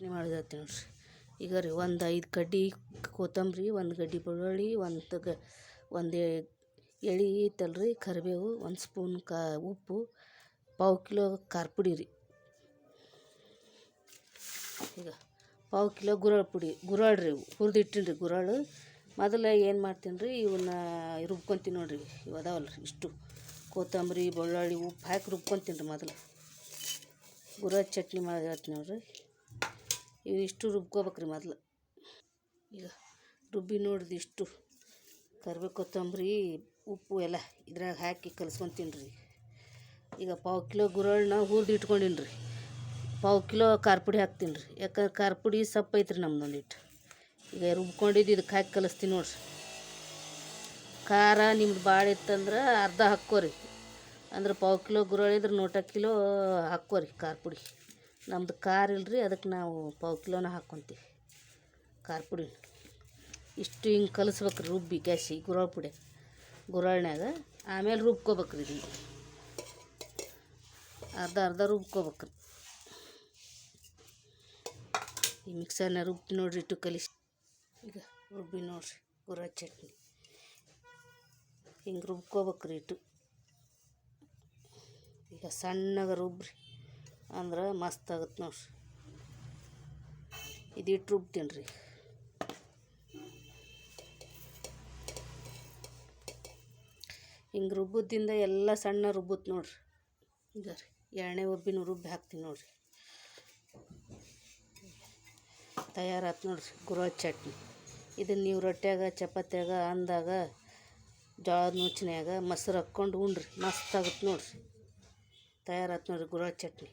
ಚಟ್ನಿ ಮಾಡಿದತ್ತಿ ನೋಡ್ರಿ. ಈಗ ರೀ ಒಂದು 5 ಕಡ್ಡಿ ಕೊತ್ತಂಬರಿ, 1 ಗಡ್ಡಿ ಬೆಳ್ಳುಳ್ಳಿ, ಒಂದು ಎಳೆ ಐತಲ್ರಿ ಕರಿಬೇವು, 1 ಸ್ಪೂನ್ ಉಪ್ಪು, 1/4 ಕಿಲೋ ಖಾರ ಪುಡಿ ರೀ. ಈಗ 1/4 ಕಿಲೋ ಗುರಾಳ್ ರೀ, ಇವು ಹುರಿದಿಟ್ಟಿನಿ ರೀ ಗುರಾಳು. ಮೊದಲು ಏನು ಮಾಡ್ತೀನಿ ರೀ, ಇವನ್ನ ರುಬ್ಕೊತೀನಿ ನೋಡಿರಿ. ಇವು ಅದಾವಲ್ಲ ರೀ ಇಷ್ಟು ಕೊತ್ತಂಬರಿ, ಬೆಳ್ಳುಳ್ಳಿ, ಉಪ್ಪು ಹಾಕಿ ರುಬ್ಕೊತೀನಿ ರೀ. ಮೊದಲು ಗುರಾಳ್ ಚಟ್ನಿ ಮಾಡಿ ನೋಡ್ರಿ. ಇವು ಇಷ್ಟು ರುಬ್ಕೋಬೇಕ್ರಿ ಮೊದಲು. ಈಗ ರುಬ್ಬಿ ನೋಡ್ರಿ ಇಷ್ಟು ಕರಿಬೇವು, ಕೊತ್ತಂಬರಿ, ಉಪ್ಪು ಎಲ್ಲ ಇದ್ರಾಗ ಹಾಕಿ ಕಲಿಸ್ಕೊತೀನಿ ರೀ. ಈಗ 1/4 ಕಿಲೋ ಗುರಾಳನ್ನ ಹುರಿದು ಇಟ್ಕೊಂಡೀನಿ ರೀ. 1/4 ಕಿಲೋ ಖಾರ ಪುಡಿ ಹಾಕ್ತೀನಿ ರೀ, ಯಾಕಂದ್ರೆ ಖಾರ ಪುಡಿ ಸಪ್ಪು ಐತ್ರಿ ನಮ್ದು ಒಂದಿಟ್ಟು. ಈಗ ರುಬ್ಕೊಂಡಿದ್ದು ಇದಕ್ಕೆ ಹಾಕಿ ಕಲಿಸ್ತೀನಿ ನೋಡ್ರಿ. ಖಾರ ನಿಮ್ದು ಭಾಳ ಇತ್ತಂದ್ರೆ ಅರ್ಧ ಹಾಕ್ಕೋರಿ, ಅಂದ್ರೆ 1/4 ಕಿಲೋ ಗುರಾಳ್ ಇದ್ರೆ 100 ಕಿಲೋ ಹಾಕ್ಕೋರಿ ಖಾರ ಪುಡಿ. ನಮ್ದು ಖಾರ ಇಲ್ಲರಿ, ಅದಕ್ಕೆ ನಾವು 1/4 ಕಿಲೋನ ಹಾಕ್ಕೊತೀವಿ ಖಾರ ಪುಡಿ. ಇಷ್ಟು ಹಿಂಗೆ ಕಲಿಸ್ಬೇಕ್ರಿ ರುಬ್ಬಿ ಗ್ಯಾಸಿಗೆ ಗುರಾಳ್ನ್ಯಾಗ. ಆಮೇಲೆ ರುಬ್ಕೋಬೇಕ್ರಿ ಇದನ್ನು ಅರ್ಧ ರುಬ್ಕೋಬೇಕ್ರಿ. ಈ ಮಿಕ್ಸರ್ನ ರುಬ್ಬಿ ನೋಡ್ರಿ ಇಟ್ಟು ಕಲಿಸಿ. ಈಗ ರುಬ್ಬಿ ನೋಡ್ರಿ ಗುರಾಳ್ ಚಟ್ನಿ ಹಿಂಗೆ ರುಬ್ಕೋಬೇಕ್ರಿ ಇಟ್ಟು. ಈಗ ಸಣ್ಣಗೆ ರುಬ್ಬ್ರಿ ಅಂದ್ರೆ ಮಸ್ತ್ ಆಗುತ್ತೆ ನೋಡ್ರಿ. ಇದಿಟ್ಟು ರುಬ್ತೀನಿ ರೀ. ಹಿಂಗೆ ರುಬ್ಬೋದ್ರಿಂದ ಎಲ್ಲ ಸಣ್ಣ ರುಬ್ಬುತ್ತೆ ನೋಡ್ರಿ. ಈಗ ರೀ ಎರಡನೇ ಒಬ್ಬಿನೂ ರುಬ್ಬಿ ಹಾಕ್ತೀನಿ ನೋಡ್ರಿ. ತಯಾರಾಯ್ತು ನೋಡ್ರಿ ಗುರಾಳ್ ಚಟ್ನಿ. ಇದನ್ನು ನೀವು ರೊಟ್ಯಾಗ, ಚಪಾತ್ಯಾಗ, ಅನ್ನದಾಗ, ಜೋಳದ ನುಚ್ಚಿನ್ಯಾಗ ಮೊಸರು ಹಾಕ್ಕೊಂಡು ಉಣ್ರಿ, ಮಸ್ತ್ ಆಗುತ್ತೆ ನೋಡ್ರಿ. ತಯಾರಾಯ್ತು ನೋಡ್ರಿ ಗುರಾಳ್ ಚಟ್ನಿ.